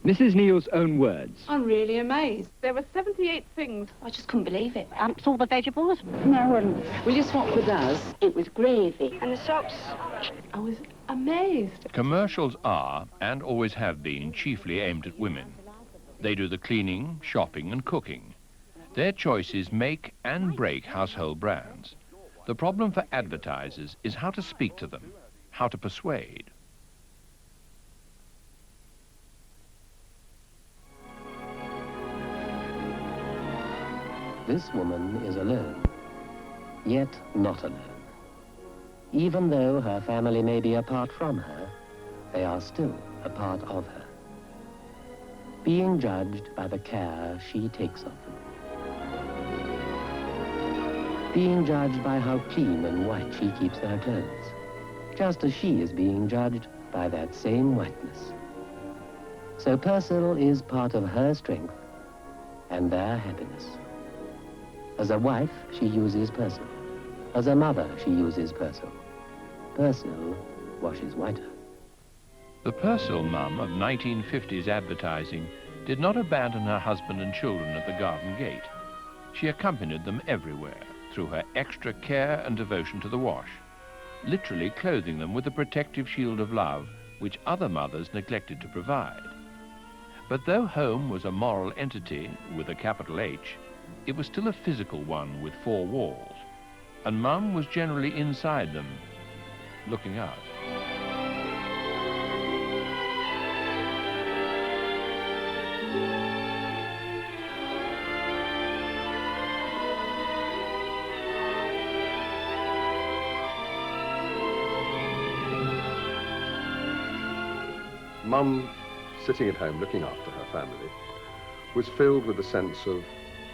Mrs. Neal's own words. I'm really amazed. There were 78 things. I just couldn't believe it. All the vegetables. No, will you swap with us? It was gravy. And the socks. I was amazed. Commercials are, and always have been, chiefly aimed at women. They do the cleaning, shopping and cooking. Their choices make and break household brands. The problem for advertisers is how to speak to them, how to persuade. This woman is alone, yet not alone. Even though her family may be apart from her, they are still a part of her, being judged by the care she takes of them, being judged by how clean and white she keeps their clothes, just as she is being judged by that same whiteness. So Purcell is part of her strength and their happiness. As a wife, she uses Purcell. As a mother, she uses Purcell. Purcell washes whiter. The Purcell mum of 1950s advertising did not abandon her husband and children at the garden gate. She accompanied them everywhere through her extra care and devotion to the wash, literally clothing them with the protective shield of love which other mothers neglected to provide. But though home was a moral entity with a capital H, it was still a physical one with four walls, and Mum was generally inside them, looking out. Mum, sitting at home looking after her family, was filled with a sense of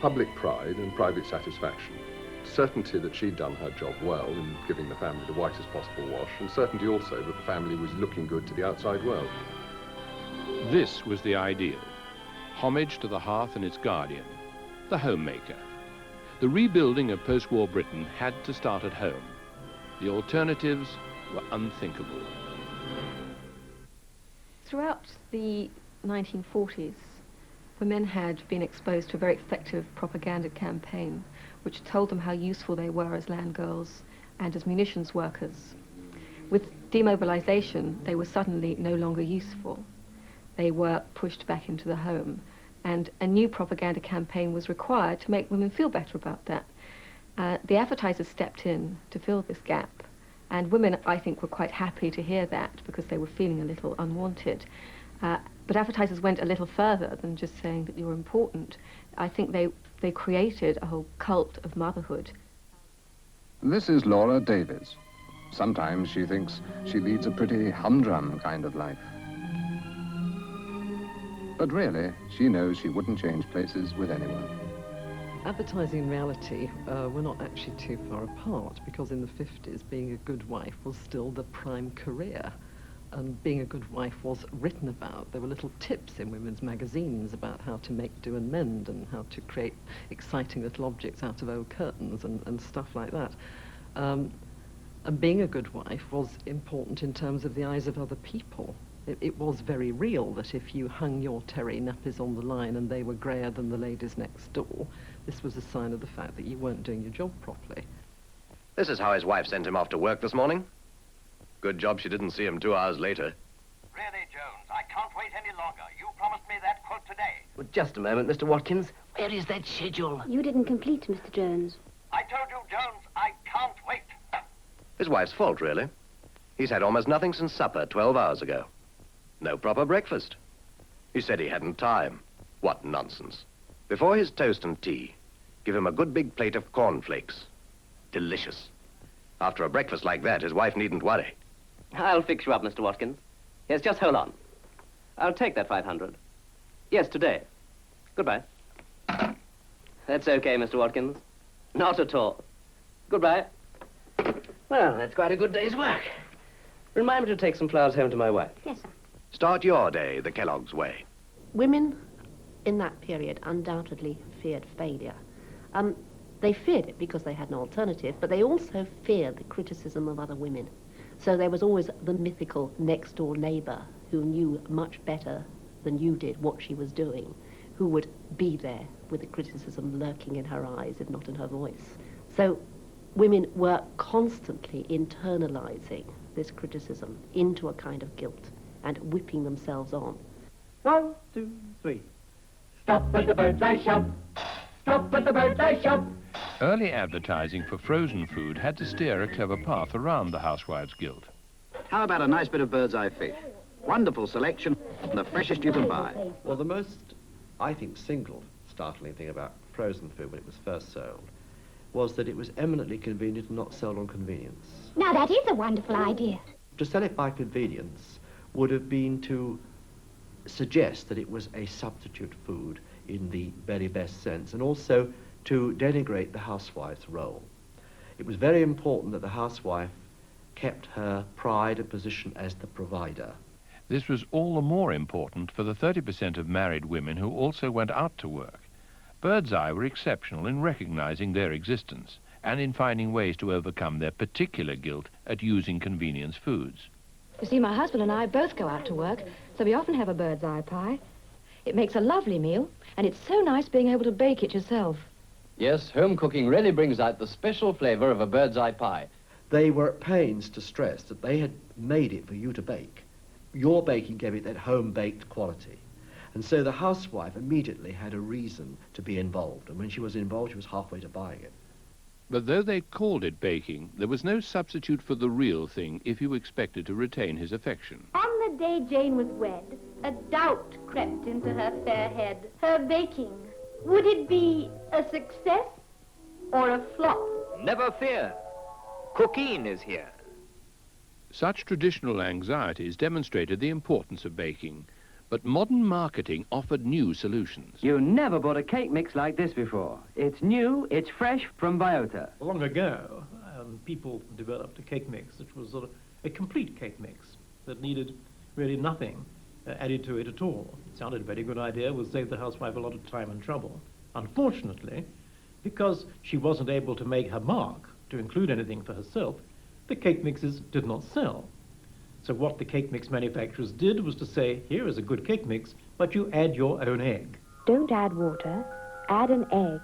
public pride and private satisfaction, certainty that she'd done her job well in giving the family the whitest possible wash, and certainty also that the family was looking good to the outside world. This was the ideal. Homage to the hearth and its guardian, the homemaker. The rebuilding of post-war Britain had to start at home. The alternatives were unthinkable. Throughout the 1940s, women had been exposed to a very effective propaganda campaign which told them how useful they were as land girls and as munitions workers. With demobilization, they were suddenly no longer useful. They were pushed back into the home, and a new propaganda campaign was required to make women feel better about that. The advertisers stepped in to fill this gap, and women, I think, were quite happy to hear that because they were feeling a little unwanted. But advertisers went a little further than just saying that you were important. I think they created a whole cult of motherhood. This is Laura Davies. Sometimes she thinks she leads a pretty humdrum kind of life. But really, she knows she wouldn't change places with anyone. Advertising and reality were not actually too far apart, because in the 50s, being a good wife was still the prime career. And being a good wife was written about. There were little tips in women's magazines about how to make, do and mend, and how to create exciting little objects out of old curtains and stuff like that. And being a good wife was important in terms of the eyes of other people. It was very real that if you hung your terry nappies on the line and they were greyer than the ladies next door, this was a sign of the fact that you weren't doing your job properly. This is how his wife sent him off to work this morning. Good job she didn't see him 2 hours later. Really, Jones, I can't wait any longer. You promised me that quote today. Well, just a moment, Mr. Watkins. Where is that schedule? You didn't complete, Mr. Jones. I told you, Jones, I can't wait. His wife's fault, really. He's had almost nothing since supper 12 hours ago. No proper breakfast. He said he hadn't time. What nonsense. Before his toast and tea, give him a good big plate of cornflakes. Delicious. After a breakfast like that, his wife needn't worry. I'll fix you up, Mr. Watkins. Yes, just hold on. I'll take that 500. Yes, today. Goodbye. That's okay, Mr. Watkins. Not at all. Goodbye. Well, that's quite a good day's work. Remind me to take some flowers home to my wife. Yes, sir. Start your day the Kellogg's way. Women in that period undoubtedly feared failure. They feared it because they had no alternative, but they also feared the criticism of other women. So there was always the mythical next-door neighbour who knew much better than you did what she was doing, who would be there with the criticism lurking in her eyes, if not in her voice. So women were constantly internalizing this criticism into a kind of guilt and whipping themselves on. 1, 2, 3. Stop at the bird's eye shop. Stop at the bird's eye shop. Early advertising for frozen food had to steer a clever path around the housewives' guilt. How about a nice bit of bird's eye fish? Wonderful selection, the freshest you can buy. Well, the most, I think, single startling thing about frozen food when it was first sold was that it was eminently convenient and not sold on convenience. Now, that is a wonderful idea. To sell it by convenience would have been to suggest that it was a substitute food in the very best sense, and also to denigrate the housewife's role. It was very important that the housewife kept her pride and position as the provider. This was all the more important for the 30% of married women who also went out to work. Bird's Eye were exceptional in recognizing their existence and in finding ways to overcome their particular guilt at using convenience foods. You see, my husband and I both go out to work, so we often have a bird's eye pie. It makes a lovely meal, and it's so nice being able to bake it yourself. Yes, home cooking really brings out the special flavor of a bird's eye pie. They were at pains to stress that they had made it for you to bake. Your baking gave it that home-baked quality. And so the housewife immediately had a reason to be involved, and when she was involved, she was halfway to buying it. But though they called it baking, there was no substitute for the real thing if you expected to retain his affection. On the day Jane was wed, a doubt crept into her fair head. Her baking, would it be a success or a flop? Never fear. Cookine is here. Such traditional anxieties demonstrated the importance of baking, but modern marketing offered new solutions. You never bought a cake mix like this before. It's new, it's fresh from Biota. Long ago, people developed a cake mix that was sort of a complete cake mix that needed really nothing added to it at all. It sounded a very good idea, would save the housewife a lot of time and trouble. Unfortunately, because she wasn't able to make her mark to include anything for herself, the cake mixes did not sell. So what the cake mix manufacturers did was to say, here is a good cake mix, but you add your own egg. Don't add water, add an egg.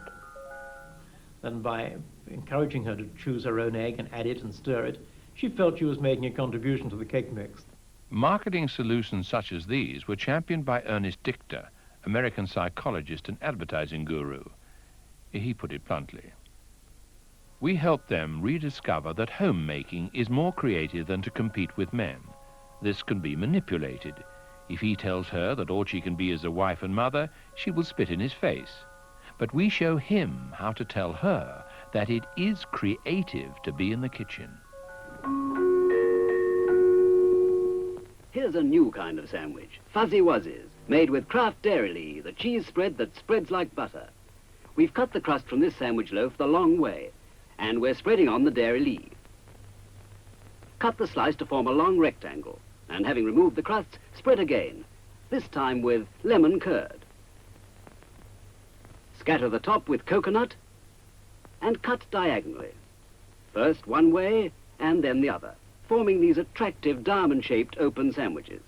And by encouraging her to choose her own egg and add it and stir it, she felt she was making a contribution to the cake mix. Marketing solutions such as these were championed by Ernest Dichter, American psychologist and advertising guru. He put it bluntly. We help them rediscover that homemaking is more creative than to compete with men. This can be manipulated. If he tells her that all she can be is a wife and mother, she will spit in his face. But we show him how to tell her that it is creative to be in the kitchen. Here's a new kind of sandwich, Fuzzy Wuzzies, made with Kraft Dairy, the cheese spread that spreads like butter. We've cut the crust from this sandwich loaf the long way, and we're spreading on the dairy leaf. Cut the slice to form a long rectangle, and having removed the crust, spread again, this time with lemon curd. Scatter the top with coconut, and cut diagonally. First one way, and then the other, forming these attractive diamond-shaped open sandwiches.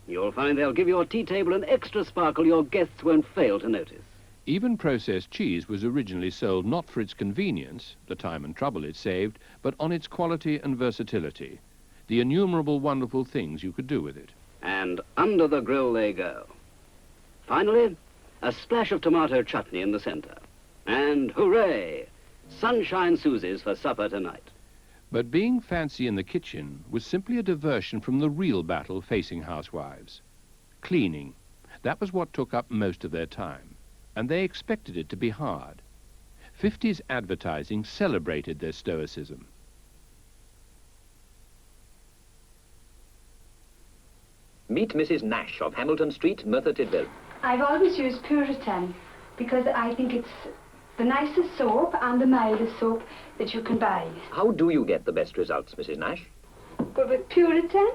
You'll find they'll give your tea table an extra sparkle your guests won't fail to notice. Even processed cheese was originally sold not for its convenience, the time and trouble it saved, but on its quality and versatility, the innumerable wonderful things you could do with it. And under the grill they go. Finally, a splash of tomato chutney in the center. And hooray! Sunshine Susie's for supper tonight. But being fancy in the kitchen was simply a diversion from the real battle facing housewives. Cleaning. That was what took up most of their time. And they expected it to be hard. 50s advertising celebrated their stoicism. Meet Mrs. Nash of Hamilton Street, Merthyr Tydfil. I've always used Puritan because I think it's the nicest soap and the mildest soap that you can buy. How do you get the best results, Mrs. Nash? But with Puritan,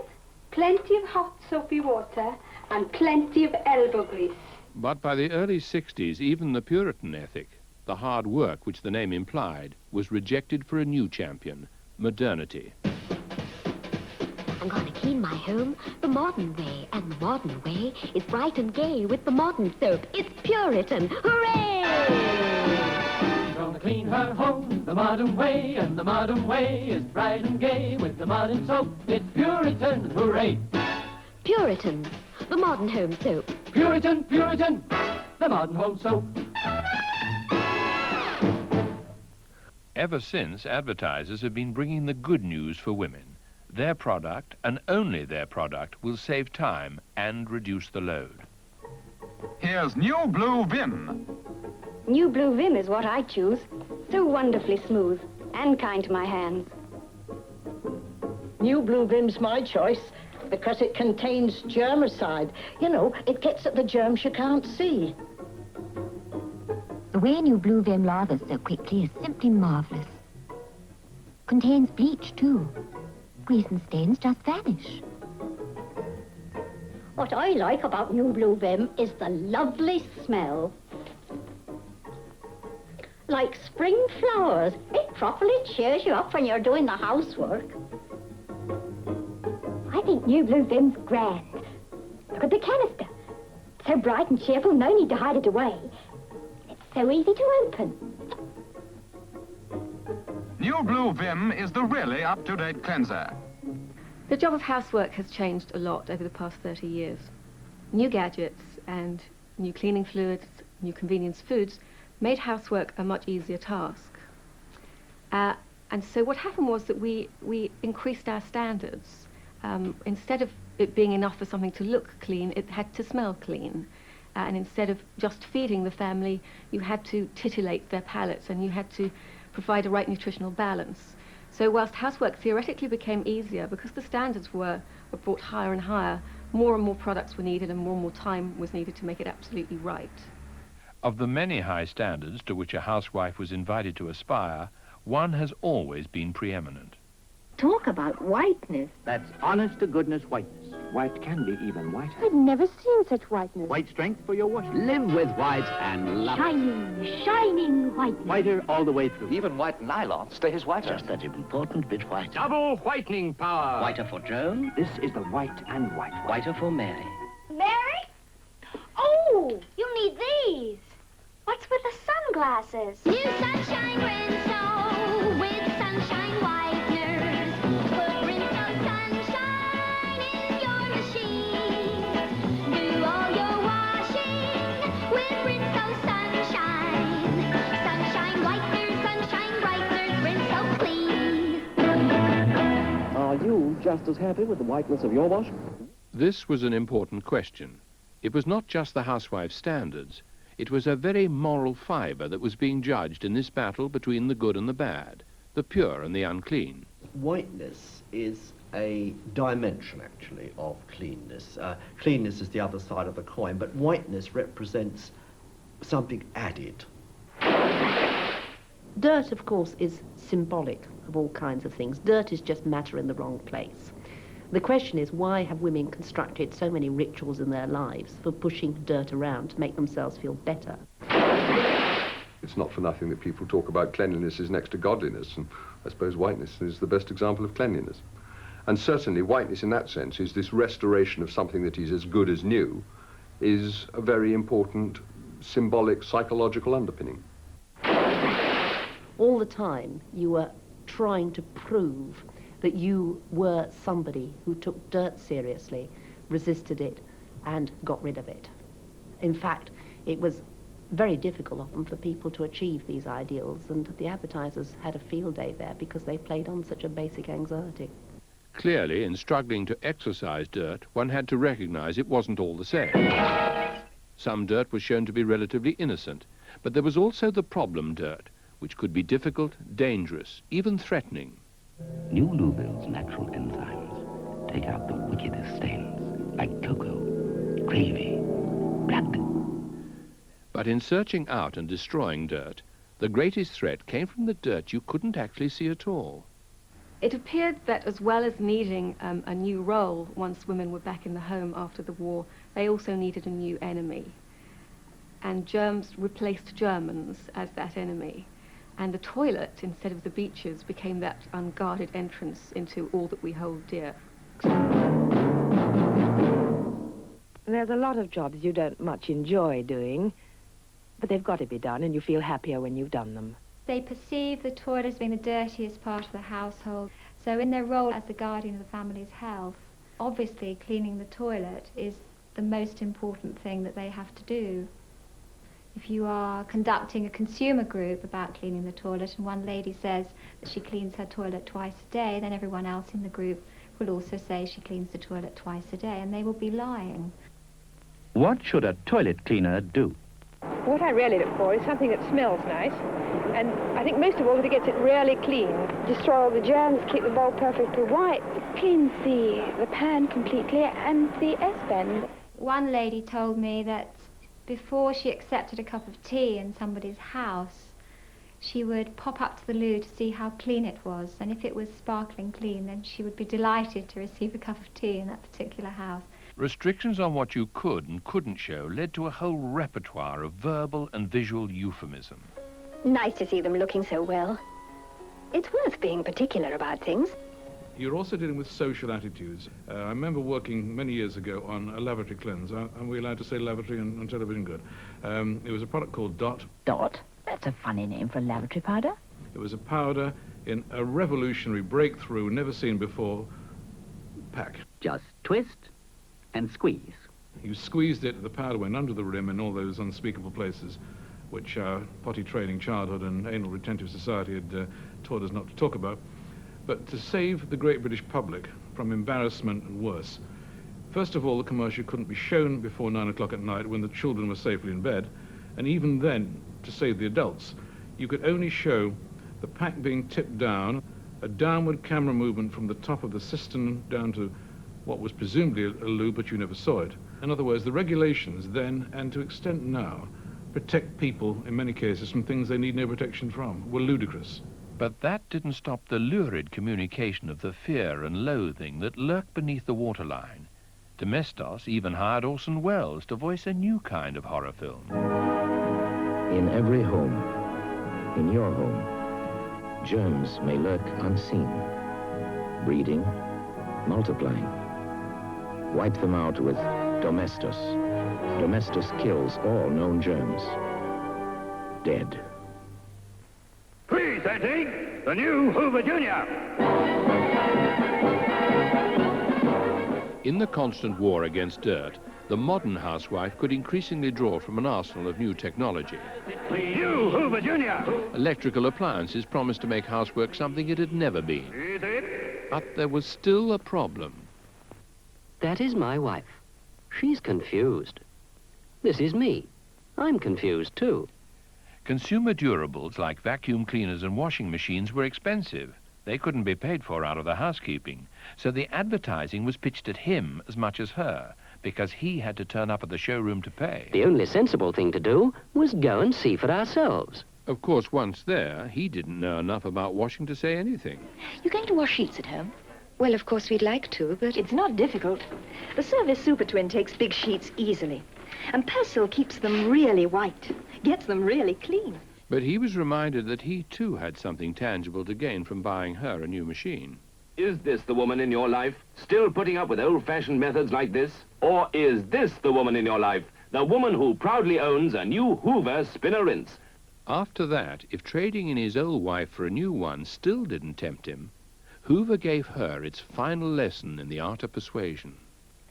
plenty of hot soapy water and plenty of elbow grease. But by the early 60s, even the Puritan ethic, the hard work which the name implied, was rejected for a new champion, modernity. I'm gonna clean my home the modern way, and the modern way is bright and gay with the modern soap. It's Puritan. Hooray! She's gonna clean her home the modern way, and the modern way is bright and gay with the modern soap. It's Puritan. Hooray! Puritan, the modern home soap. Puritan, Puritan, the modern home soap. Ever since, advertisers have been bringing the good news for women. Their product, and only their product, will save time and reduce the load. Here's New Blue Vim. New Blue Vim is what I choose. So wonderfully smooth and kind to my hands. New Blue Vim's my choice because it contains germicide. You know, it gets at the germs you can't see. The way New Blue Vim lathers so quickly is simply marvelous. Contains bleach, too. Grease and stains just vanish. What I like about New Blue Vim is the lovely smell. Like spring flowers. It properly cheers you up when you're doing the housework. I think New Blue Vim's grand. Look at the canister. So bright and cheerful, no need to hide it away. So easy to open. New Blue Vim is the really up-to-date cleanser. The job of housework has changed a lot over the past 30 years. New gadgets and new cleaning fluids, new convenience foods made housework a much easier task. And so what happened was that we increased our standards. Instead of it being enough for something to look clean, it had to smell clean. And instead of just feeding the family, you had to titillate their palates and you had to provide a right nutritional balance. So whilst housework theoretically became easier, because the standards were brought higher and higher, more and more products were needed and more time was needed to make it absolutely right. Of the many high standards to which a housewife was invited to aspire, one has always been preeminent. Talk about whiteness. That's honest-to-goodness whiteness. White can be even whiter. I've never seen such whiteness. White strength for your wash. Live with white and love it. Shining, shining whiteness. Whiter all the way through. Even white nylon stays whiter. Just that important bit white. Double whitening power. Whiter for Joan. This is the white and white. Whiter for Mary. Mary? Oh, you need these. What's with the sunglasses? New sunshine Rinso with sunshine whiteners. Put Rinso sunshine in your machine. Do all your washing with Rinso sunshine. Sunshine brighteners, Rinso clean. Are you just as happy with the whiteness of your wash? This was an important question. It was not just the housewife's standards. It was a very moral fibre that was being judged in this battle between the good and the bad, the pure and the unclean. Whiteness is a dimension, actually, of cleanness. Cleanness is the other side of the coin, but whiteness represents something added. Dirt, of course, is symbolic of all kinds of things. Dirt is just matter in the wrong place. The question is, why have women constructed so many rituals in their lives for pushing dirt around to make themselves feel better? It's not for nothing that people talk about cleanliness is next to godliness, and I suppose whiteness is the best example of cleanliness. And certainly whiteness in that sense is this restoration of something that is as good as new, is a very important symbolic psychological underpinning. All the time you were trying to prove that you were somebody who took dirt seriously, resisted it, and got rid of it. In fact, it was very difficult often for people to achieve these ideals, and the advertisers had a field day there because they played on such a basic anxiety. Clearly, in struggling to exorcise dirt, one had to recognize it wasn't all the same. Some dirt was shown to be relatively innocent, but there was also the problem dirt, which could be difficult, dangerous, even threatening. New Louisville's natural enzymes take out the wickedest stains, like cocoa, gravy, blood. But in searching out and destroying dirt, the greatest threat came from the dirt you couldn't actually see at all. It appeared that as well as needing a new role once women were back in the home after the war, they also needed a new enemy. And germs replaced Germans as that enemy. And the toilet, instead of the beaches, became that unguarded entrance into all that we hold dear. There's a lot of jobs you don't much enjoy doing, but they've got to be done, and you feel happier when you've done them. They perceive the toilet as being the dirtiest part of the household. So in their role as the guardian of the family's health, obviously cleaning the toilet is the most important thing that they have to do. If you are conducting a consumer group about cleaning the toilet and one lady says that she cleans her toilet twice a day, then everyone else in the group will also say she cleans the toilet twice a day, and they will be lying. What should a toilet cleaner do? What I really look for is something that smells nice, and I think most of all that it gets it really clean. Destroy all the germs, keep the bowl perfectly white, cleans the pan completely, and the S-bend. One lady told me that before she accepted a cup of tea in somebody's house, she would pop up to the loo to see how clean it was, and if it was sparkling clean, then she would be delighted to receive a cup of tea in that particular house. Restrictions on what you could and couldn't show led to a whole repertoire of verbal and visual euphemism. Nice to see them looking so well. It's worth being particular about things. You're also dealing with social attitudes. I remember working many years ago on a lavatory cleanse. Are we allowed to say lavatory on television? Good. It was a product called Dot. Dot? That's a funny name for a lavatory powder. It was a powder in a revolutionary breakthrough, never seen before, pack. Just twist and squeeze. You squeezed it, the powder went under the rim in all those unspeakable places which our potty training childhood and anal retentive society had taught us not to talk about. But to save the great British public from embarrassment and worse, first of all, the commercial couldn't be shown before 9 o'clock at night when the children were safely in bed, and even then, to save the adults, you could only show the pack being tipped down, a downward camera movement from the top of the cistern down to what was presumably a loo, but you never saw it. In other words, the regulations then, and to extent now, protect people, in many cases, from things they need no protection from, were ludicrous. But that didn't stop the lurid communication of the fear and loathing that lurked beneath the waterline. Domestos even hired Orson Welles to voice a new kind of horror film. In every home, in your home, germs may lurk unseen, breeding, multiplying. Wipe them out with Domestos. Domestos kills all known germs. Dead. Presenting the new Hoover Jr. In the constant war against dirt, the modern housewife could increasingly draw from an arsenal of new technology. New Hoover Jr. Electrical appliances promised to make housework something it had never been. Is it? But there was still a problem. That is my wife. She's confused. This is me. I'm confused, too. Consumer durables like vacuum cleaners and washing machines were expensive. They couldn't be paid for out of the housekeeping. So the advertising was pitched at him as much as her, because he had to turn up at the showroom to pay. The only sensible thing to do was go and see for ourselves. Of course, once there, he didn't know enough about washing to say anything. You going to wash sheets at home? Well, of course we'd like to, but... It's not difficult. The Service Super Twin takes big sheets easily. And Persil keeps them really white, gets them really clean. But he was reminded that he, too, had something tangible to gain from buying her a new machine. Is this the woman in your life, still putting up with old-fashioned methods like this? Or is this the woman in your life, the woman who proudly owns a new Hoover spinner-rinse? After that, if trading in his old wife for a new one still didn't tempt him, Hoover gave her its final lesson in the art of persuasion.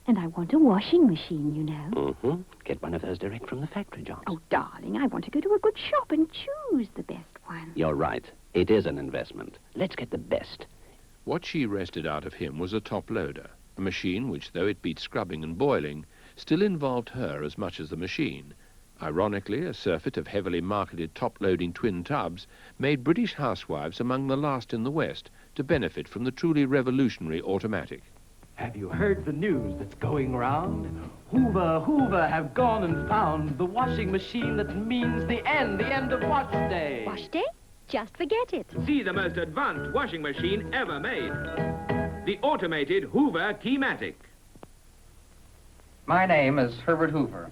And I want a washing machine, you know. Mm-hmm. Get one of those direct from the factory, John. Oh, darling, I want to go to a good shop and choose the best one. You're right. It is an investment. Let's get the best. What she wrested out of him was a top-loader, a machine which, though it beat scrubbing and boiling, still involved her as much as the machine. Ironically, a surfeit of heavily marketed top-loading twin tubs made British housewives among the last in the West to benefit from the truly revolutionary automatic. Have you heard the news that's going round? Hoover have gone and found the washing machine that means the end of wash day. Wash day? Just forget it. See the most advanced washing machine ever made. The automated Hoover Keymatic. My name is Herbert Hoover.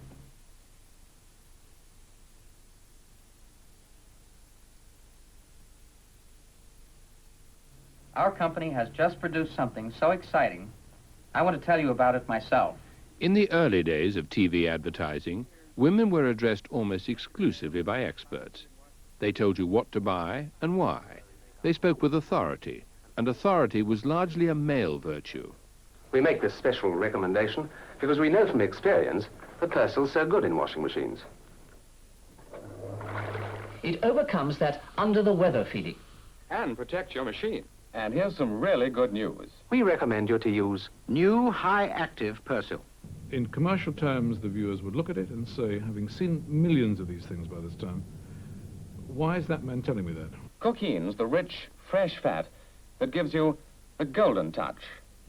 Our company has just produced something so exciting I want to tell you about it myself. In the early days of TV advertising, women were addressed almost exclusively by experts. They told you what to buy and why. They spoke with authority, and authority was largely a male virtue. We make this special recommendation because we know from experience that Persil's so good in washing machines. It overcomes that under-the-weather feeling. And protects your machine. And here's some really good news. We recommend you to use new high-active Persil. In commercial terms, the viewers would look at it and say, having seen millions of these things by this time, why is that man telling me that? Cooking's the rich, fresh fat that gives you a golden touch.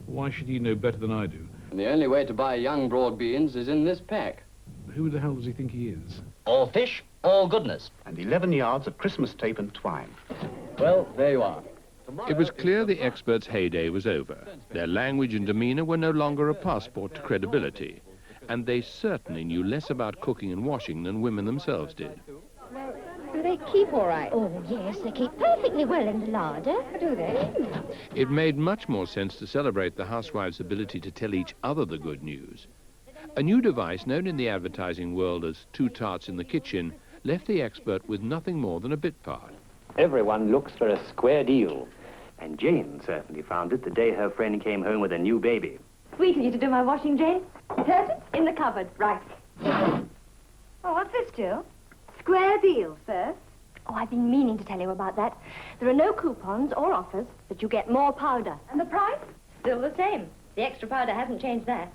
Why should he know better than I do? And the only way to buy young broad beans is in this pack. Who the hell does he think he is? All fish, all goodness. And 11 yards of Christmas tape and twine. Well, there you are. It was clear the experts' heyday was over. Their language and demeanor were no longer a passport to credibility, and they certainly knew less about cooking and washing than women themselves did. Do they keep all right? Oh, yes, they keep perfectly well in the larder. Do they? It made much more sense to celebrate the housewife's ability to tell each other the good news. A new device known in the advertising world as 2 tarts in the kitchen left the expert with nothing more than a bit part. Everyone looks for a square deal. And Jane certainly found it the day her friend came home with a new baby. Sweet of you to do my washing, Jane. Detergent in the cupboard. Right. Oh, what's this, Jill? Square deal first. Oh, I've been meaning to tell you about that. There are no coupons or offers, but you get more powder. And the price? Still the same. The extra powder hasn't changed there.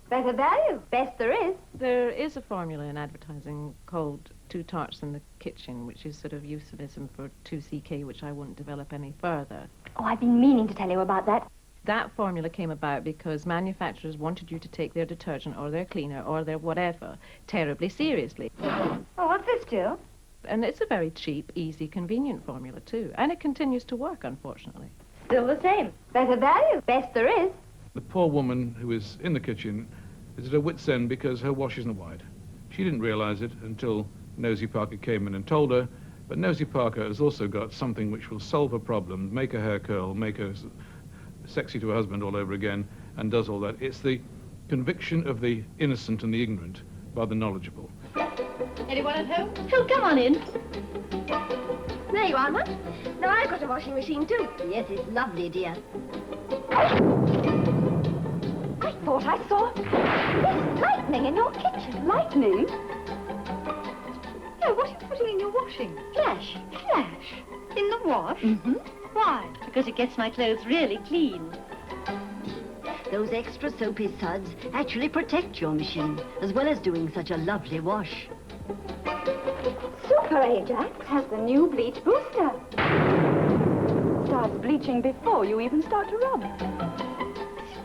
Better value. Best there is. There is a formula in advertising called 2 tarts in the kitchen, which is sort of euphemism for 2CK, which I won't develop any further. Oh, I've been meaning to tell you about that. That formula came about because manufacturers wanted you to take their detergent or their cleaner or their whatever terribly seriously. Oh, what's this, Jill? And it's a very cheap, easy, convenient formula, too. And it continues to work, unfortunately. Still the same. Better value. Best there is. The poor woman who is in the kitchen is at her wit's end because her wash isn't white. She didn't realize it until Nosy Parker came in and told her, but Nosy Parker has also got something which will solve her problem, make her hair curl, make her sexy to her husband all over again, and does all that. It's the conviction of the innocent and the ignorant by the knowledgeable. Anyone at home? Oh, come on in. There you are, Mum. Now, I've got a washing machine, too. Yes, it's lovely, dear. I thought I saw... There's lightning in your kitchen. Lightning? No, what are you putting in your washing? Flash. Flash? In the wash? Mm-hmm. Why? Because it gets my clothes really clean. Those extra soapy suds actually protect your machine, as well as doing such a lovely wash. Super Ajax has the new bleach booster. Starts bleaching before you even start to rub.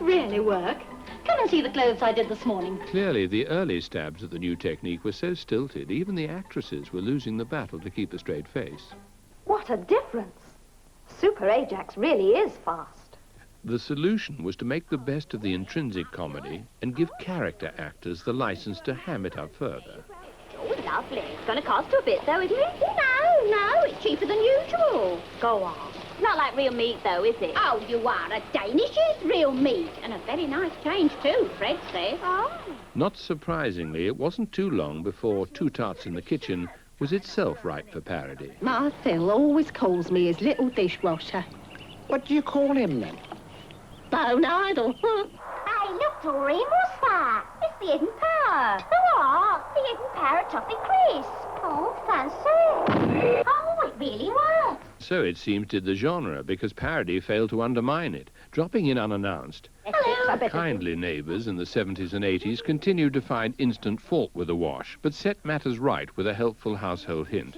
Really work. Come and see the clothes I did this morning. Clearly, the early stabs at the new technique were so stilted, even the actresses were losing the battle to keep a straight face. What a difference. Super Ajax really is fast. The solution was to make the best of the intrinsic comedy and give character actors the license to ham it up further. Oh, lovely. It's going to cost a bit, though, isn't it? No, it's cheaper than usual. Go on. Not like real meat, though, is it? Oh, you are. A Danish is real meat. And a very nice change, too, Fred says. Oh. Not surprisingly, it wasn't too long before 2 tarts in the kitchen was itself ripe for parody. Marcel always calls me his little dishwasher. What do you call him, then? Bone idol. Hey, look, Doreen, what's that? It's the hidden power. The what? The hidden power of Toffee Crisp. Oh, fancy. Oh, it really works. So it seems did the genre, because parody failed to undermine it. Dropping in unannounced, Hello. kindly neighbours in the 70s and 80s continued to find instant fault with the wash, but set matters right with a helpful household hint.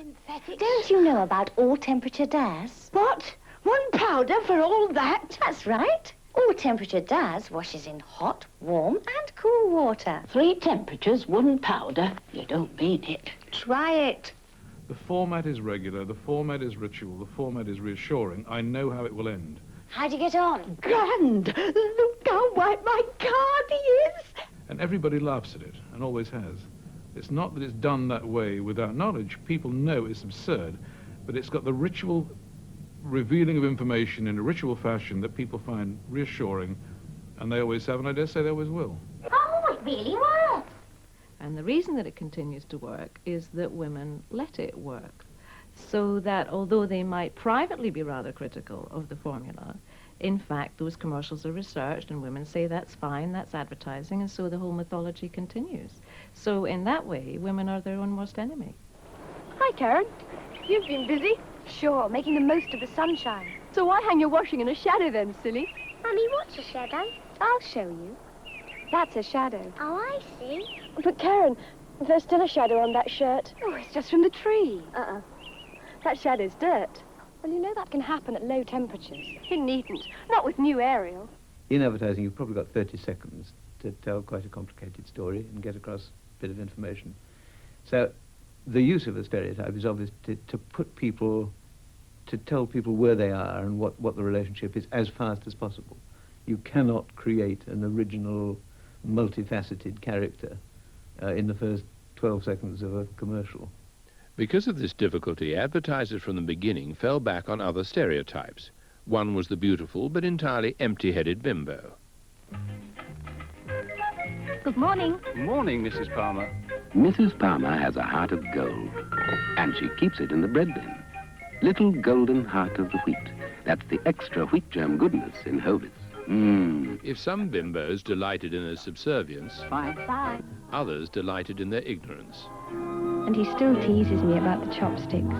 Don't you know about all-temperature DAS? What? One powder for all that? That's right. All-temperature DAS washes in hot, warm and cool water. 3 temperatures, 1 powder. You don't mean it. Try it. The format is regular, the format is ritual, the format is reassuring. I know how it will end. How'd you get on? Grand! Look how white my card is! And everybody laughs at it, and always has. It's not that it's done that way without knowledge. People know it's absurd, but it's got the ritual revealing of information in a ritual fashion that people find reassuring And they always have, and I dare say they always will. Oh, it really works. And the reason that it continues to work is that women let it work. So that although they might privately be rather critical of the formula, in fact, those commercials are researched and women say that's fine, that's advertising, and so the whole mythology continues. So in that way, women are their own worst enemy. Hi, Karen. You've been busy? Sure, making the most of the sunshine. So why hang your washing in a shadow then, silly? Mummy, what's a shadow? I'll show you. That's a shadow. Oh, I see. But Karen, there's still a shadow on that shirt. Oh, it's just from the tree. That shadow's dirt. Well, you know that can happen at low temperatures. It needn't. Not with new aerial. In advertising, you've probably got 30 seconds to tell quite a complicated story and get across a bit of information. So the use of a stereotype is obviously to put people, to tell people where they are and what the relationship is as fast as possible. You cannot create an original, multifaceted character in the first 12 seconds of a commercial. Because of this difficulty, advertisers from the beginning fell back on other stereotypes. One was the beautiful but entirely empty-headed bimbo. Good morning. Morning, Mrs. Palmer. Mrs. Palmer has a heart of gold, and she keeps it in the bread bin. Little golden heart of the wheat. That's the extra wheat germ goodness in Hovis. If some bimbos delighted in their subservience, Bye. others delighted in their ignorance. And he still teases me about the chopsticks.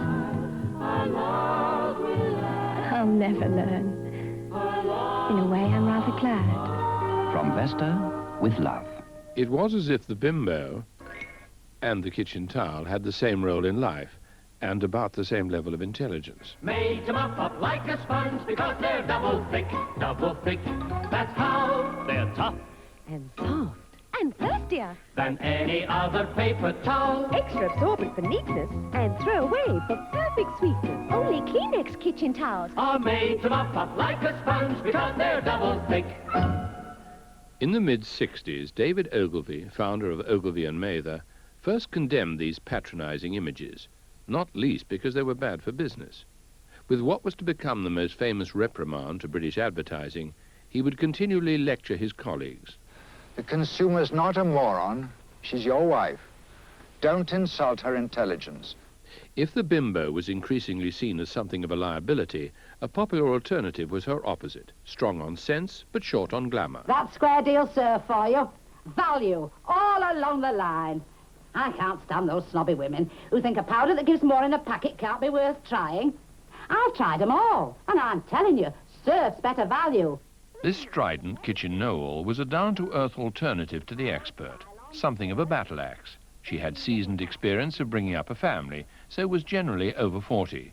I'll never learn. In a way, I'm rather glad. From Vesta, with love. It was as if the bimbo and the kitchen towel had the same role in life and about the same level of intelligence. Made to muff up like a sponge because they're double thick, double thick. That's how they're tough And soft. And thirstier. than any other paper towel. Extra absorbent for neatness and throw away for perfect sweetness. Only Kleenex kitchen towels Are made to muff up like a sponge because they're double thick. In the mid-60s, David Ogilvy, founder of Ogilvy and Mather, first condemned these patronizing images, not least because they were bad for business. With what was to become the most famous reprimand to British advertising, he would continually lecture his colleagues. The consumer's not a moron. She's your wife. Don't insult her intelligence. If the bimbo was increasingly seen as something of a liability, a popular alternative was her opposite, strong on sense but short on glamour. That square deal, sir, for you. Value, all along the line. I can't stand those snobby women who think a powder that gives more in a packet can't be worth trying. I've tried them all, and I'm telling you, serves better value. This strident kitchen know-all was a down-to-earth alternative to the expert, something of a battle axe. She had seasoned experience of bringing up a family, so was generally over 40.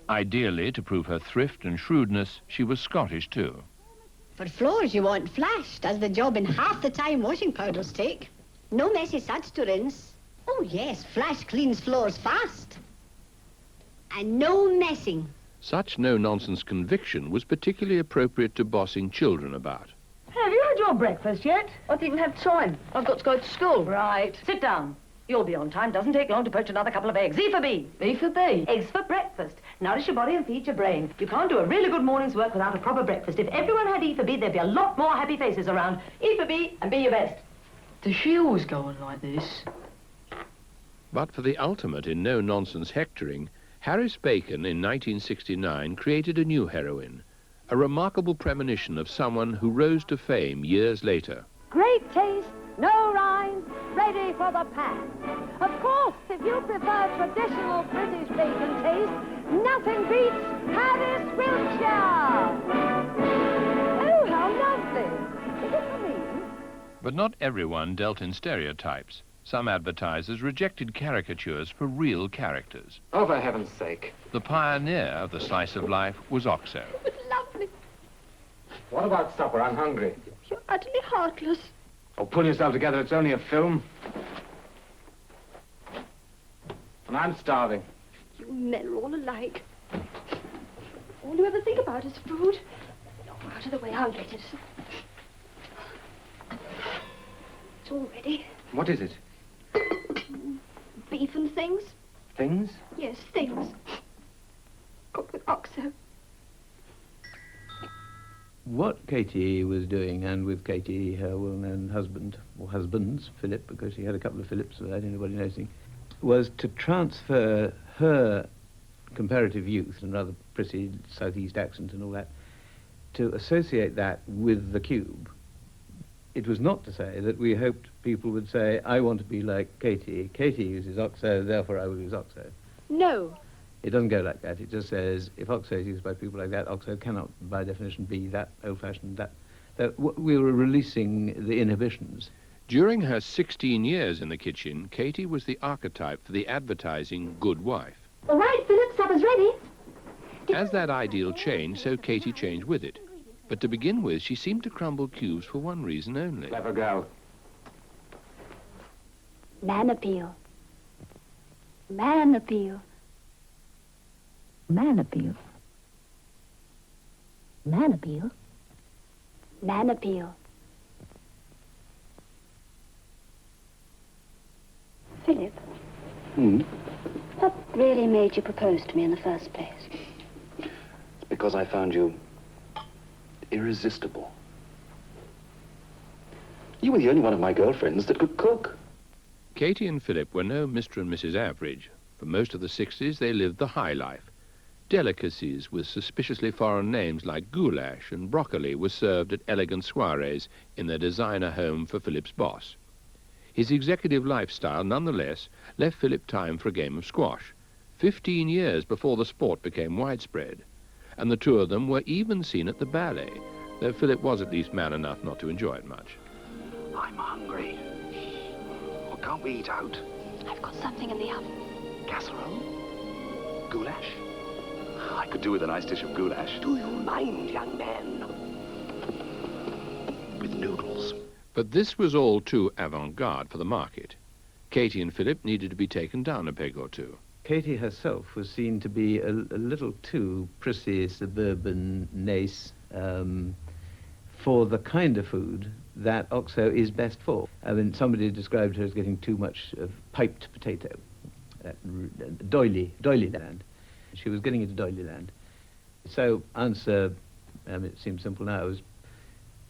Ideally, to prove her thrift and shrewdness, she was Scottish too. For floors you want flash. Does the job in half the time washing powders take. No messy suds to rinse. Oh yes, flash cleans floors fast. And no messing. Such no-nonsense conviction was particularly appropriate to bossing children about. Have you had your breakfast yet? I didn't have time. I've got to go to school. Right. Sit down. You'll be on time. Doesn't take long to poach another couple of eggs. E for B. B for B. Eggs for breakfast. Nourish your body and feed your brain. You can't do a really good morning's work without a proper breakfast. If everyone had E for B, there'd be a lot more happy faces around. E for B and be your best. Does she always go on like this? But for the ultimate in no-nonsense hectoring, Harris Bacon in 1969 created a new heroine, a remarkable premonition of someone who rose to fame years later. Great taste, no rinds, ready for the pan. Of course, if you prefer traditional British bacon taste, nothing beats Harris Wiltshire. Oh, how lovely. Is it for me? But not everyone dealt in stereotypes. Some advertisers rejected caricatures for real characters. Oh, for heaven's sake. The pioneer of the slice of life was Oxo. Lovely. What about supper? I'm hungry. You're utterly heartless. Oh, pull yourself together. It's only a film. And I'm starving. You men are all alike. All you ever think about is food. No, out of the way, I'll get it. It's all ready. What is it? Beef and things? Things? Yes, things. Cooked with oxo. What Katie was doing, and with Katie, her well-known husband, or husbands, Philip, because she had a couple of Philips without anybody noticing, was to transfer her comparative youth and rather pretty southeast accent and all that, to associate that with the cube. It was not to say that we hoped people would say, I want to be like Katie. Katie uses OXO, therefore I will use OXO. No. It doesn't go like that. It just says, if OXO is used by people like that, OXO cannot, by definition, be that old-fashioned, that we were releasing the inhibitions. During her 16 years in the kitchen, Katie was the archetype for the advertising good wife. All right, Philip, supper's ready. As that ideal changed, so Katie changed with it. But to begin with, she seemed to crumble cubes for one reason only. Clever girl. Man appeal. Man appeal. Man appeal. Man appeal? Man appeal. Philip, what really made you propose to me in the first place? Because I found you irresistible. You were the only one of my girlfriends that could cook. Katie and Philip were no Mr. and Mrs. Average. For most of the 60s, they lived the high life. Delicacies with suspiciously foreign names like goulash and broccoli were served at elegant soirees in their designer home for Philip's boss. His executive lifestyle, nonetheless, left Philip time for a game of squash, 15 years before the sport became widespread. And the two of them were even seen at the ballet, though Philip was at least man enough not to enjoy it much. I'm hungry. Well, can't we eat out? I've got something in the oven. Casserole? Goulash? I could do with a nice dish of goulash. Do you mind, young man? With noodles. But this was all too avant-garde for the market. Katie and Philip needed to be taken down a peg or two. Katie herself was seen to be a little too prissy, suburban, nice, for the kind of food that OXO is best for. I mean, somebody described her as getting too much of piped potato, doily land. She was getting into doily land. So answer, it seems simple now, is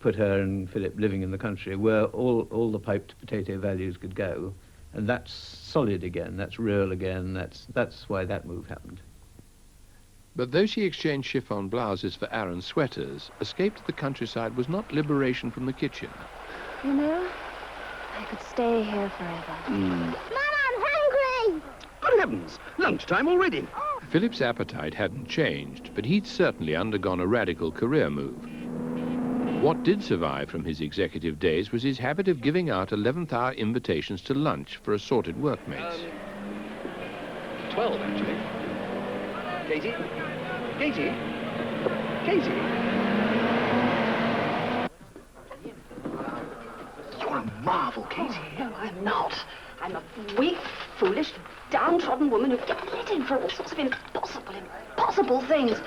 put her and Philip living in the country where all the piped potato values could go. And that's solid again, that's real again, that's why that move happened. But though she exchanged chiffon blouses for Aran sweaters, escape to the countryside was not liberation from the kitchen. You know, I could stay here forever. Mum, I'm hungry! Good heavens, lunchtime already. Philip's appetite hadn't changed, but he'd certainly undergone a radical career move. What did survive from his executive days was his habit of giving out 11th-hour invitations to lunch for assorted workmates. 12, actually. Katie? Katie? Katie? You're a marvel, Katie. No, I'm not. I'm a weak, foolish, downtrodden woman who gets let in for all sorts of impossible things.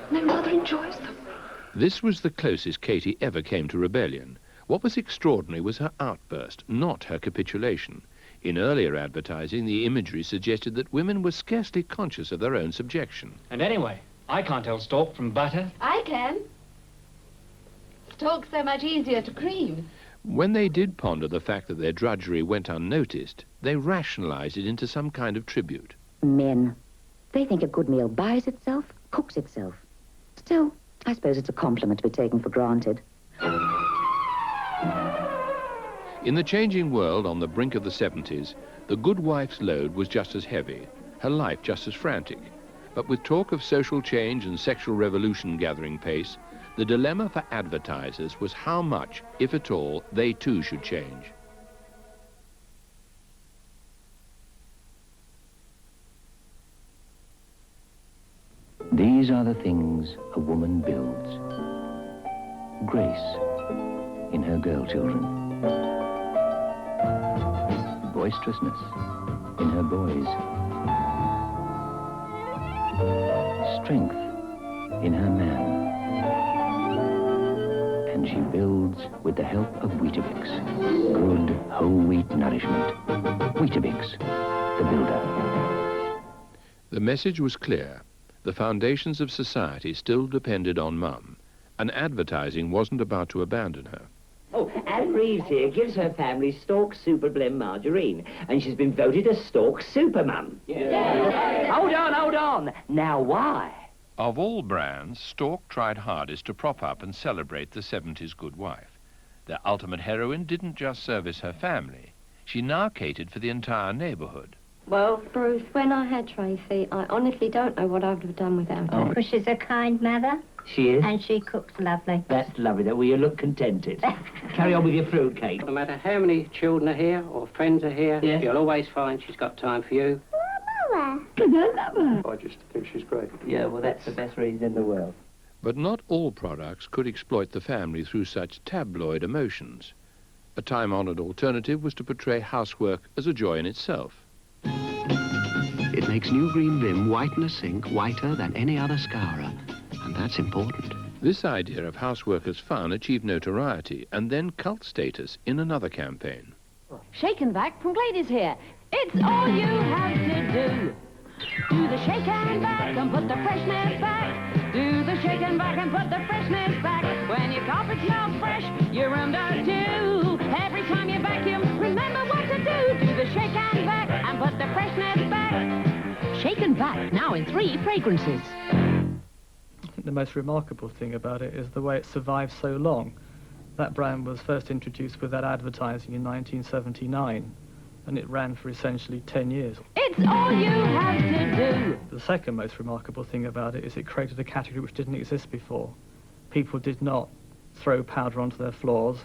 And I rather enjoys them. This was the closest Katie ever came to rebellion. What was extraordinary was her outburst, not her capitulation. In earlier advertising, the imagery suggested that women were scarcely conscious of their own subjection. And anyway, I can't tell stalk from butter. I can. Stalk's so much easier to cream. When they did ponder the fact that their drudgery went unnoticed, they rationalized it into some kind of tribute. Men. They think a good meal buys itself, cooks itself. Still, I suppose it's a compliment to be taken for granted. In the changing world on the brink of the 70s, the good wife's load was just as heavy, her life just as frantic. But with talk of social change and sexual revolution gathering pace, the dilemma for advertisers was how much, if at all, they too should change. These are the things a woman builds. Grace in her girl children. Boisterousness in her boys. Strength in her man. And she builds with the help of Weetabix. Good whole wheat nourishment. Weetabix, the builder. The message was clear. The foundations of society still depended on Mum. and advertising wasn't about to abandon her. Oh, Anne Reeves here gives her family Stork Super Blend margarine, and she's been voted a Stork Supermum. Yeah. Hold on. Now why? Of all brands, Stork tried hardest to prop up and celebrate the 70s good wife. Their ultimate heroine didn't just service her family. She now catered for the entire neighborhood. Well, Bruce, when I had Tracy, I honestly don't know what I would have done without her. Oh. She's a kind mother. She is? And she cooks lovely. That's lovely. Well, you look contented. Carry on with your fruitcake. No matter how many children are here or friends are here, Yeah. you'll always find she's got time for you. Because I love her. I just think she's great. Yeah, well, that's the best reason in the world. But not all products could exploit the family through such tabloid emotions. A time-honored alternative was to portray housework as a joy in itself. It makes new green Vim whiten a sink whiter than any other scourer, and that's important. This idea of houseworkers' fun achieved notoriety and then cult status in another campaign. Shake and back from Glady's here. It's all you have to do. Do the shake and back and put the freshness back. Do the shake and back and put the freshness back. When your carpet smells fresh, your room does too. Every time you vacuum, remember what to do. Do the shake and back and put the freshness back. Shake and back, now in 3 fragrances. The most remarkable thing about it is the way it survived so long. That brand was first introduced with that advertising in 1979, and it ran for essentially 10 years. It's all you have to do. The second most remarkable thing about it is it created a category which didn't exist before. People did not throw powder onto their floors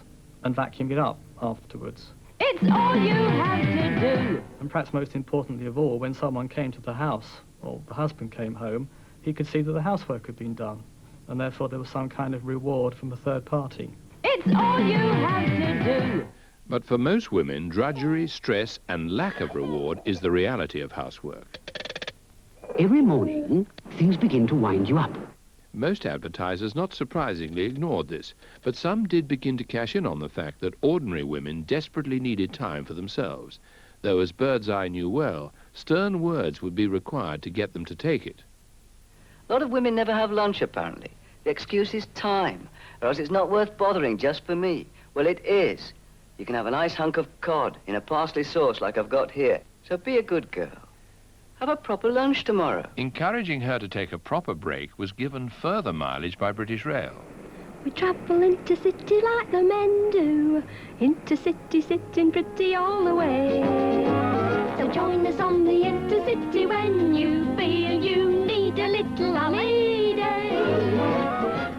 and vacuum it up afterwards. It's all you have to do. And perhaps most importantly of all, when someone came to the house, or the husband came home, he could see that the housework had been done, and therefore there was some kind of reward from a third party. It's all you have to do. But for most women, drudgery, stress, and lack of reward is the reality of housework. Every morning, things begin to wind you up. Most advertisers, not surprisingly, ignored this, but some did begin to cash in on the fact that ordinary women desperately needed time for themselves, though, as Birdseye knew well, stern words would be required to get them to take it. A lot of women never have lunch, apparently. The excuse is time, or else it's not worth bothering just for me. Well, it is. You can have a nice hunk of cod in a parsley sauce like I've got here. So be a good girl. Have a proper lunch tomorrow. Encouraging her to take a proper break was given further mileage by British Rail. We travel intercity like the men do. Intercity sitting pretty all the way. So join us on the intercity when you feel you need a little holiday.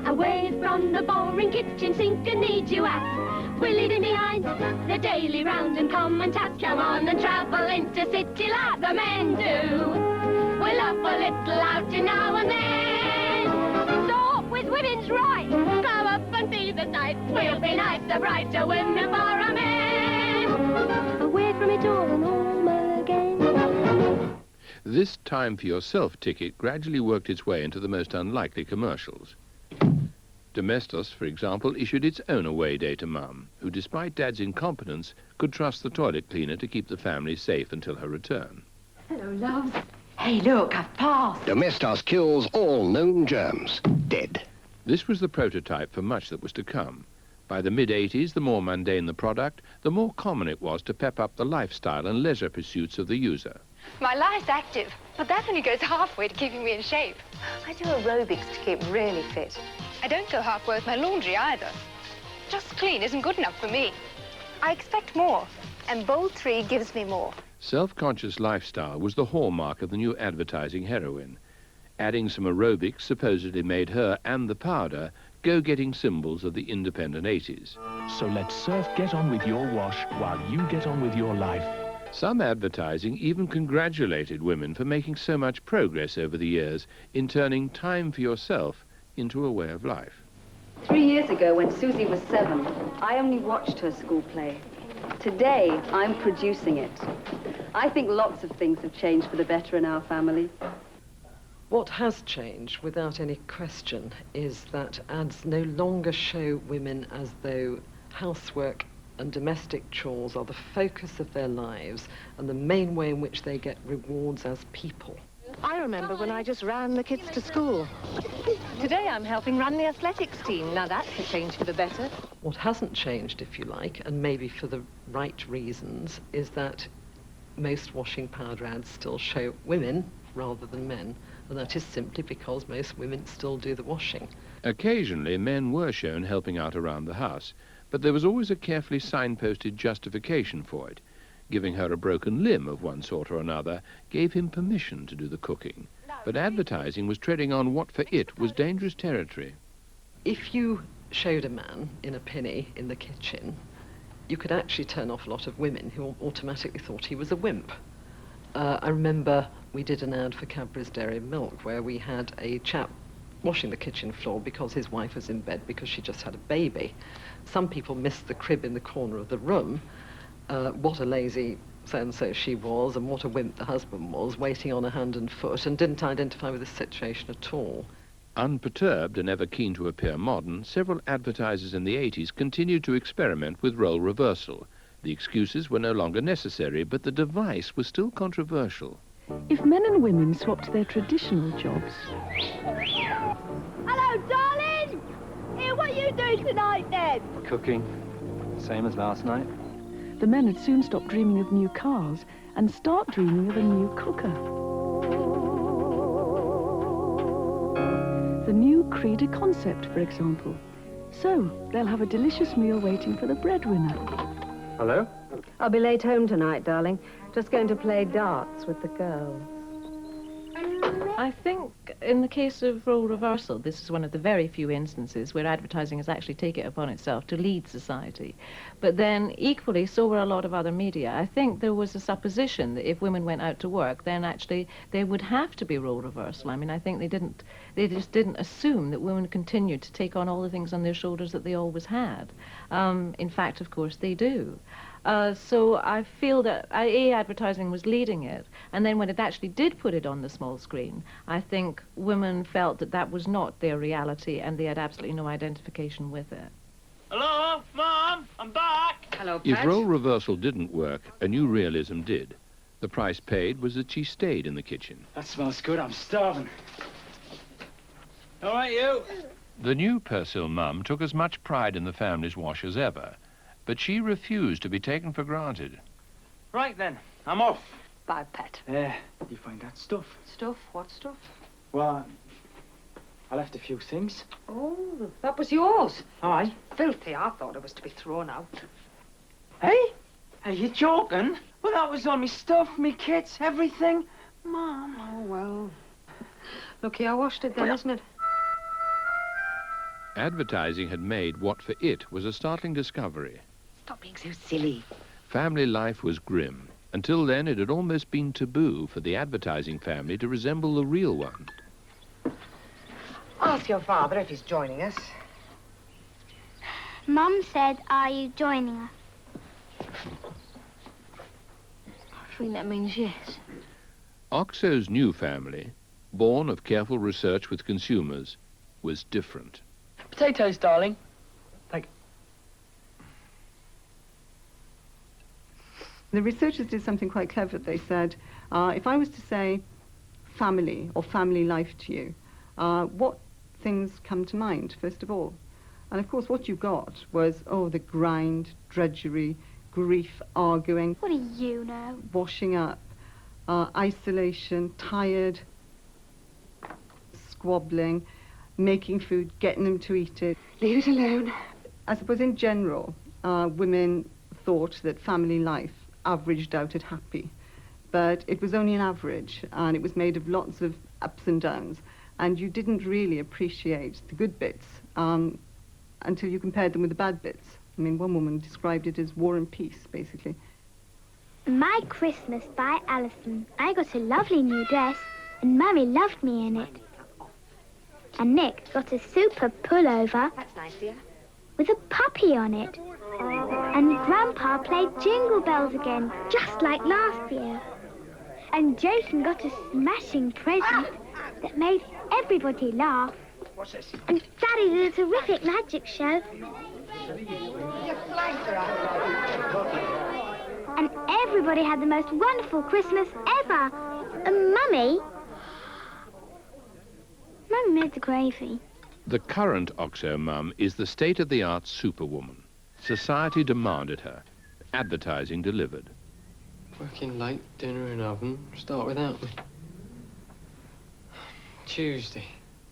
Away from the boring kitchen sink and need you at. We're leaving behind the daily round and common task. Come on and travel intercity like the men do. We'll have a little outing now and then. So up with women's rights. Come up and see the sights. We'll be nicer, brighter women for our men. Away from it all and home again. This time for yourself ticket gradually worked its way into the most unlikely commercials. Domestos, for example, issued its own away day to Mum, who, despite Dad's incompetence, could trust the toilet cleaner to keep the family safe until her return. Hello, loves. Hey, look, I've passed. Domestos kills all known germs. Dead. This was the prototype for much that was to come. By the mid-80s, the more mundane the product, the more common it was to pep up the lifestyle and leisure pursuits of the user. My life's active, but that only goes halfway to keeping me in shape. I do aerobics to keep really fit. I don't go halfway with my laundry either. Just clean isn't good enough for me. I expect more, and Bold 3 gives me more. Self-conscious lifestyle was the hallmark of the new advertising heroine. Adding some aerobics supposedly made her and the powder go-getting symbols of the independent 80s. So let surf get on with your wash while you get on with your life. Some advertising even congratulated women for making so much progress over the years in turning time for yourself into a way of life. 3 years ago, when Susie was 7, I only watched her school play. Today, I'm producing it. I think lots of things have changed for the better in our family. What has changed, without any question, is that ads no longer show women as though housework and domestic chores are the focus of their lives and the main way in which they get rewards as people. I remember when I just ran the kids to school. Today I'm helping run the athletics team. Now that's a change for the better. What hasn't changed, if you like, and maybe for the right reasons, is that most washing powder ads still show women rather than men, and that is simply because most women still do the washing. Occasionally, men were shown helping out around the house, but there was always a carefully signposted justification for it. Giving her a broken limb of one sort or another gave him permission to do the cooking. But advertising was treading on what for it was dangerous territory. If you showed a man in a penny in the kitchen, you could actually turn off a lot of women who automatically thought he was a wimp. I remember we did an ad for Cadbury's Dairy Milk where we had a chap washing the kitchen floor because his wife was in bed because she just had a baby. Some people missed the crib in the corner of the room. What a lazy so-and-so she was, and what a wimp the husband was, waiting on her hand and foot, and didn't identify with the situation at all. Unperturbed and ever keen to appear modern, several advertisers in the 80s continued to experiment with role reversal. The excuses were no longer necessary, but the device was still controversial. If men and women swapped their traditional jobs... Hello, darling! Here, what are you doing tonight, then? Cooking. Same as last night. the men would soon stop dreaming of new cars and start dreaming of a new cooker. The new Creeder concept, for example. So, they'll have a delicious meal waiting for the breadwinner. Hello? I'll be late home tonight, darling. Just going to play darts with the girls. I think in the case of role reversal, this is one of the very few instances where advertising has actually taken it upon itself to lead society. But then, equally, so were a lot of other media. I think there was a supposition that if women went out to work, then actually there would have to be role reversal. I mean, I think they just didn't assume that women continued to take on all the things on their shoulders that they always had. In fact, of course, they do. So I feel that advertising was leading it, and then when it actually did put it on the small screen, I think women felt that that was not their reality and they had absolutely no identification with it. Hello, Mom, I'm back. Hello, Pat. If role reversal didn't work, a new realism did. The price paid was that she stayed in the kitchen. That smells good, I'm starving. All right, you. The new Persil mum took as much pride in the family's wash as ever, but she refused to be taken for granted. Right then, I'm off. Bye, Pat. Did you find that stuff? Stuff? What stuff? Well, I left a few things. Oh, that was yours. Aye. Filthy. I thought it was to be thrown out. Hey? Are you joking? Well, that was all me stuff, me kits, everything. Mom. Oh, well. Lucky I washed it then, isn't it? Advertising had made what for it was a startling discovery. Stop being so silly. Family life was grim. Until then, it had almost been taboo for the advertising family to resemble the real one. Ask your father if he's joining us. Mum said, are you joining us? I think that means yes. Oxo's new family, born of careful research with consumers, was different. Potatoes, darling. The researchers did something quite clever. They said, if I was to say family or family life to you, what things come to mind, first of all? And of course, what you got was, the grind, drudgery, grief, arguing. What do you know? Washing up, isolation, tired, squabbling, making food, getting them to eat it. Leave it alone. I suppose in general, women thought that family life averaged out at happy, but it was only an average, and it was made of lots of ups and downs, and you didn't really appreciate the good bits until you compared them with the bad bits. I mean, one woman described it as war and peace, basically. My Christmas by Alison. I got a lovely new dress, and Mummy loved me in it. And Nick got a super pullover. That's nice, dear. With a puppy on it. And Grandpa played Jingle Bells again, just like last year. And Jason got a smashing present that made everybody laugh. What's this? And Daddy did a terrific magic show. And everybody had the most wonderful Christmas ever. And Mummy, Mum made the gravy. The current OXO mum is the state-of-the-art superwoman. Society demanded her. Advertising delivered. Working late, dinner in oven. Start without me. Tuesday.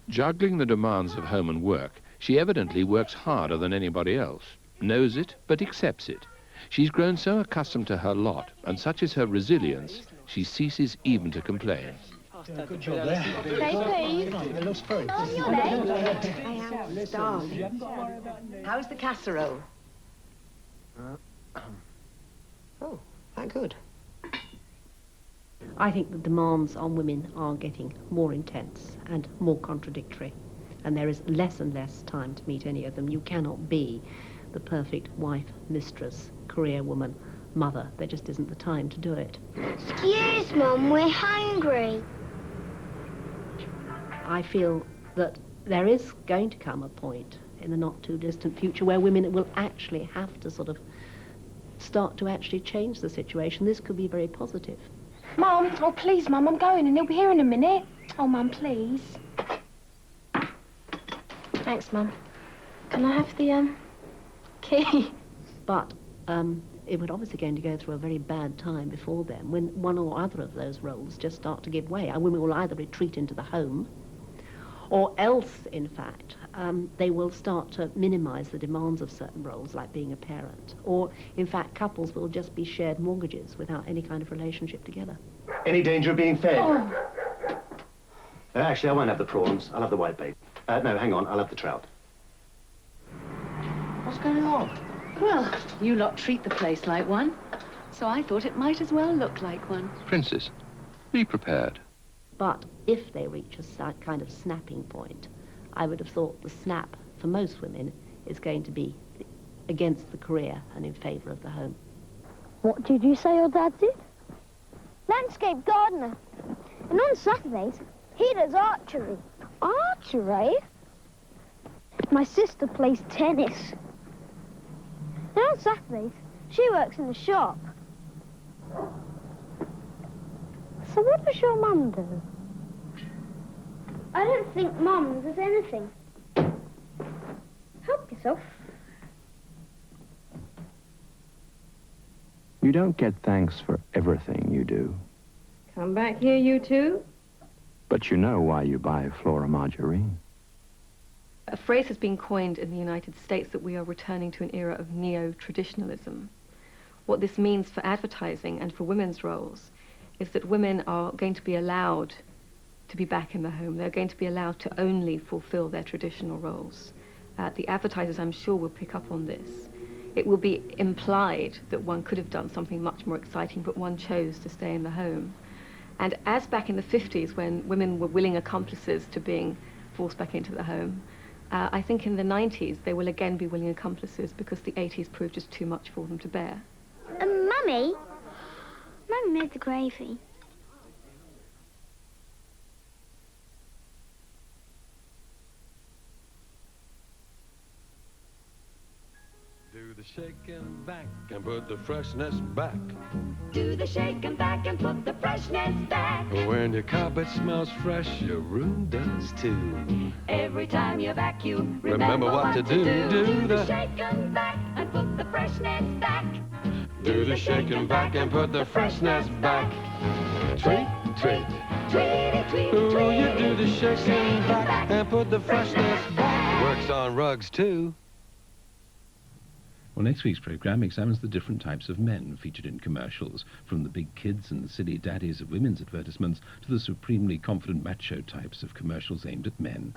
Juggling the demands of home and work, she evidently works harder than anybody else. Knows it, but accepts it. She's grown so accustomed to her lot, and such is her resilience, she ceases even to complain. Good job there. It looks very How's the casserole? Oh, that good. I think the demands on women are getting more intense and more contradictory, and there is less and less time to meet any of them. You cannot be the perfect wife, mistress, career woman, mother. There just isn't the time to do it. Excuse, Mum, we're hungry. I feel that there is going to come a point in the not too distant future where women will actually have to sort of start to actually change the situation. This could be very positive. Mum, oh please, Mum, I'm going and he'll be here in a minute. Oh, Mum, please. Thanks, Mum. Can I have the, key? But it would obviously going to go through a very bad time before then, when one or other of those roles just start to give way. And women will either retreat into the home, or else, in fact, they will start to minimise the demands of certain roles, like being a parent. Or, in fact, couples will just be shared mortgages without any kind of relationship together. Any danger of being fed? Oh. Actually, I won't have the prawns. I'll have the whitebait. No, hang on. I'll have the trout. What's going on? Well, you lot treat the place like one, so I thought it might as well look like one. Princess, be prepared. But if they reach a kind of snapping point, I would have thought the snap for most women is going to be against the career and in favour of the home. What did you say your dad did? Landscape gardener. And on Saturdays, he does archery. Archery? My sister plays tennis. And on Saturdays, she works in the shop. So what does your mum do? I don't think Mum does anything. Help yourself. You don't get thanks for everything you do. Come back here, you two. But you know why you buy Flora margarine. A phrase has been coined in the United States that we are returning to an era of neo-traditionalism. What this means for advertising and for women's roles is that women are going to be allowed to be back in the home. They're going to be allowed to only fulfill their traditional roles. The advertisers, I'm sure, will pick up on this. It will be implied that one could have done something much more exciting, but one chose to stay in the home. And as back in the 50s, when women were willing accomplices to being forced back into the home, I think in the 90s they will again be willing accomplices because the 80s proved just too much for them to bear. Mummy? Mummy made the gravy. Do the shake and back and put the freshness back. Do the shake and back and put the freshness back. When your carpet smells fresh, your room does too. Every time you vacuum, remember what to do. Do the shake and back and put the freshness back. Do the shake and back and put the freshness back. Tweet, tweet. Tweety, tweet, Ooh, tweet. you do the shake and back and put the freshness back. Works on rugs too. Well, next week's programme examines the different types of men featured in commercials, from the big kids and the silly daddies of women's advertisements to the supremely confident macho types of commercials aimed at men.